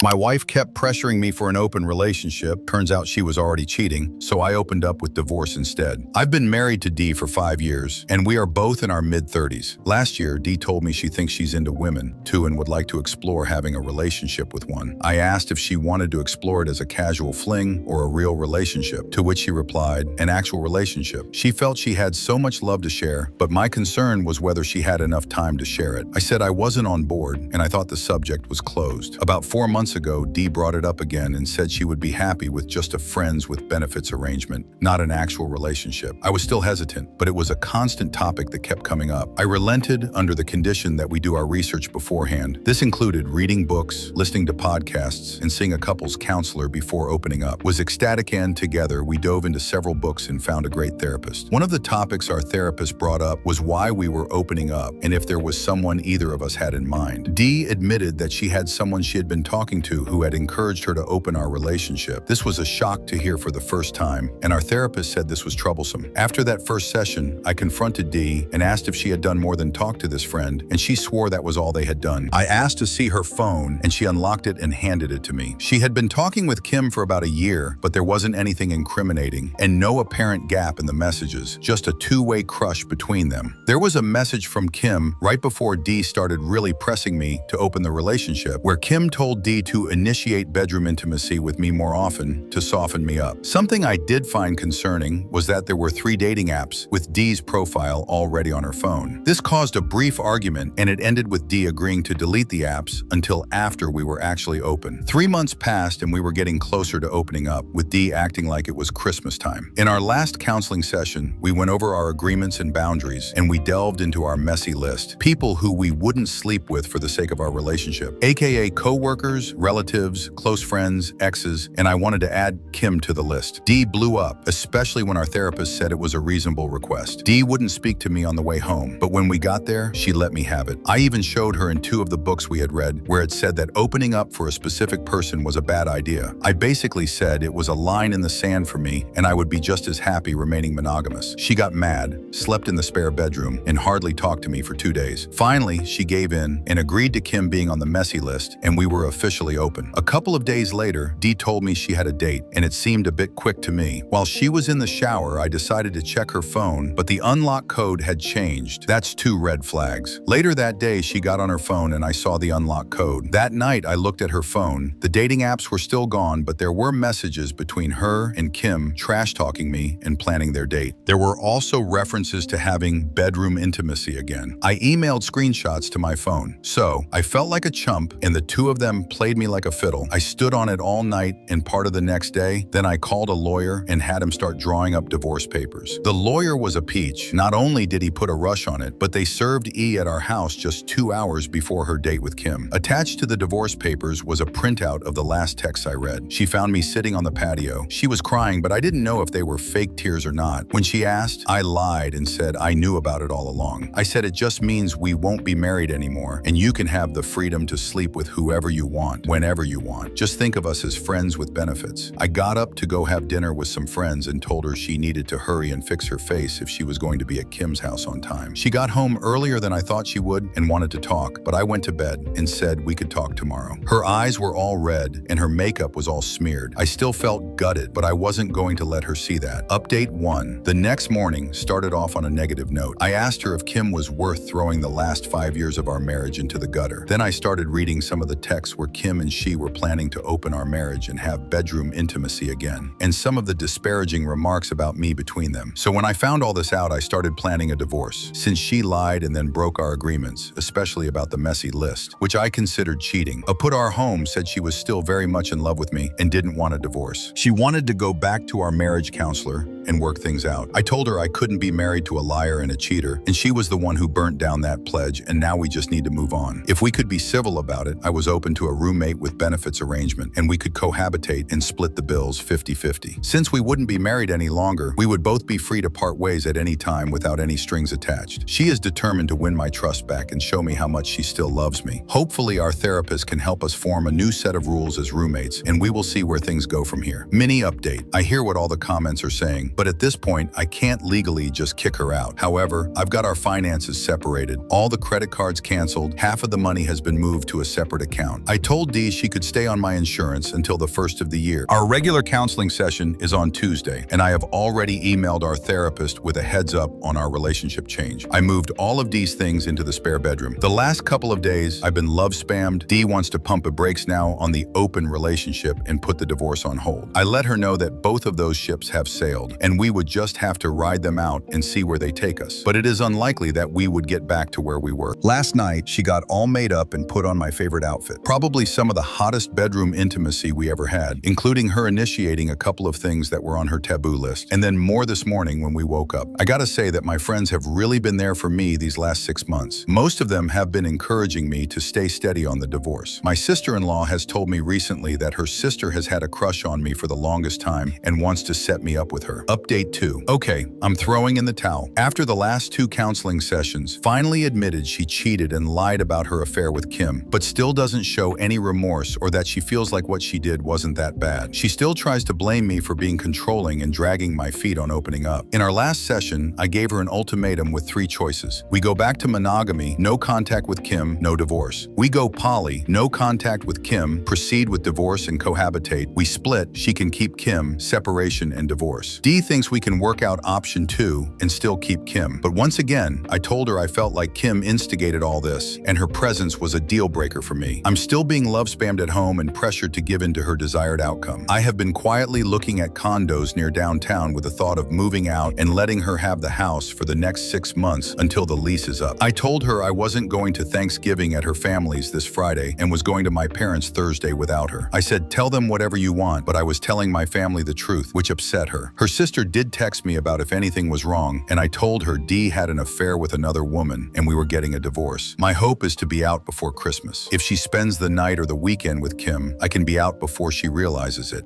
My wife kept pressuring me for an open relationship. Turns out she was already cheating, so I opened up with divorce instead. I've been married to Dee for 5 years, and we are both in our mid-30s. Last year, Dee told me she thinks she's into women, too, and would like to explore having a relationship with one. I asked if she wanted to explore it as a casual fling or a real relationship, to which she replied, an actual relationship. She felt she had so much love to share, but my concern was whether she had enough time to share it. I said I wasn't on board, and I thought the subject was closed. About 4 months ago, Dee brought it up again and said she would be happy with just a friends with benefits arrangement, not an actual relationship. I was still hesitant, but it was a constant topic that kept coming up. I relented under the condition that we do our research beforehand. This included reading books, listening to podcasts, and seeing a couples counselor before opening up. Was ecstatic, and together we dove into several books and found a great therapist. One of the topics our therapist brought up was why we were opening up and if there was someone either of us had in mind. Dee admitted that she had someone she had been talking to who had encouraged her to open our relationship. This was a shock to hear for the first time, and our therapist said this was troublesome. After that first session, I confronted Dee and asked if she had done more than talk to this friend, and she swore that was all they had done. I asked to see her phone, and she unlocked it and handed it to me. She had been talking with Kim for about a year, but there wasn't anything incriminating and no apparent gap in the messages, just a two-way crush between them. There was a message from Kim right before Dee started really pressing me to open the relationship, where Kim told Dee to initiate bedroom intimacy with me more often to soften me up. Something I did find concerning was that there were 3 dating apps with Dee's profile already on her phone. This caused a brief argument, and it ended with Dee agreeing to delete the apps until after we were actually open. 3 months passed and we were getting closer to opening up, with Dee acting like it was Christmas time. In our last counseling session, we went over our agreements and boundaries, and we delved into our messy list. People who we wouldn't sleep with for the sake of our relationship, aka co-workers, relatives, close friends, exes, and I wanted to add Kim to the list. Dee blew up, especially when our therapist said it was a reasonable request. Dee wouldn't speak to me on the way home, but when we got there, she let me have it. I even showed her in 2 of the books we had read where it said that opening up for a specific person was a bad idea. I basically said it was a line in the sand for me and I would be just as happy remaining monogamous. She got mad, slept in the spare bedroom, and hardly talked to me for 2 days. Finally, she gave in and agreed to Kim being on the messy list, and we were officially open. A couple of days later, Dee told me she had a date, and it seemed a bit quick to me. While she was in the shower, I decided to check her phone, but the unlock code had changed. That's 2 red flags. Later that day, she got on her phone and I saw the unlock code. That night, I looked at her phone. The dating apps were still gone, but there were messages between her and Kim trash-talking me and planning their date. There were also references to having bedroom intimacy again. I emailed screenshots to my phone. So, I felt like a chump, and the 2 of them played me like a fiddle. I stood on it all night and part of the next day. Then I called a lawyer and had him start drawing up divorce papers. The lawyer was a peach. Not only did he put a rush on it, but they served E at our house just 2 hours before her date with Kim. Attached to the divorce papers was a printout of the last text I read. She found me sitting on the patio. She was crying, but I didn't know if they were fake tears or not. When she asked, I lied and said I knew about it all along. I said it just means we won't be married anymore, and you can have the freedom to sleep with whoever you want, whenever you want. Just think of us as friends with benefits. I got up to go have dinner with some friends and told her she needed to hurry and fix her face if she was going to be at Kim's house on time. She got home earlier than I thought she would and wanted to talk, but I went to bed and said we could talk tomorrow. Her eyes were all red and her makeup was all smeared. I still felt gutted, but I wasn't going to let her see that. Update 1. The next morning started off on a negative note. I asked her if Kim was worth throwing the last 5 years of our marriage into the gutter. Then I started reading some of the texts where Kim and she were planning to open our marriage and have bedroom intimacy again, and some of the disparaging remarks about me between them. So when I found all this out, I started planning a divorce, since she lied and then broke our agreements, especially about the messy list, which I considered cheating. Put Our Home said she was still very much in love with me and didn't want a divorce. She wanted to go back to our marriage counselor and work things out. I told her I couldn't be married to a liar and a cheater, and she was the one who burnt down that pledge, and now we just need to move on. If we could be civil about it, I was open to a roommate with benefits arrangement, and we could cohabitate and split the bills 50-50. Since we wouldn't be married any longer, we would both be free to part ways at any time without any strings attached. She is determined to win my trust back and show me how much she still loves me. Hopefully, our therapist can help us form a new set of rules as roommates, and we will see where things go from here. Mini update. I hear what all the comments are saying, but at this point, I can't legally just kick her out. However, I've got our finances separated. All the credit cards canceled, half of the money has been moved to a separate account. I told Dee she could stay on my insurance until the first of the year. Our regular counseling session is on Tuesday, and I have already emailed our therapist with a heads up on our relationship change. I moved all of Dee's things into the spare bedroom. The last couple of days, I've been love spammed. Dee wants to pump the brakes now on the open relationship and put the divorce on hold. I let her know that both of those ships have sailed, and we would just have to ride them out and see where they take us. But it is unlikely that we would get back to where we were. Last night, she got all made up and put on my favorite outfit. Probably some of the hottest bedroom intimacy we ever had, including her initiating a couple of things that were on her taboo list, and then more this morning when we woke up. I gotta say that my friends have really been there for me these last 6 months. Most of them have been encouraging me to stay steady on the divorce. My sister-in-law has told me recently that her sister has had a crush on me for the longest time and wants to set me up with her. Update 2. Okay, I'm throwing in the towel. After the last 2 counseling sessions, finally admitted she cheated and lied about her affair with Kim, but still doesn't show any remorse or that she feels like what she did wasn't that bad. She still tries to blame me for being controlling and dragging my feet on opening up. In our last session, I gave her an ultimatum with 3 choices. We go back to monogamy, no contact with Kim, no divorce. We go poly, no contact with Kim, proceed with divorce and cohabitate. We split, she can keep Kim, separation and divorce. Dee thinks we can work out option 2 and still keep Kim. But once again, I told her I felt like Kim instigated all this and her presence was a deal breaker for me. I'm still being love spammed at home and pressured to give in to her desired outcome. I have been quietly looking at condos near downtown with the thought of moving out and letting her have the house for the next 6 months until the lease is up. I told her I wasn't going to Thanksgiving at her family's this Friday and was going to my parents Thursday without her. I said, tell them whatever you want, but I was telling my family the truth, which upset her. Her sister did text me about if anything was wrong, and I told her Dee had an affair with another woman and we were getting a divorce. My hope is to be out before Christmas. If she spends the night or the weekend with Kim, I can be out before she realizes it.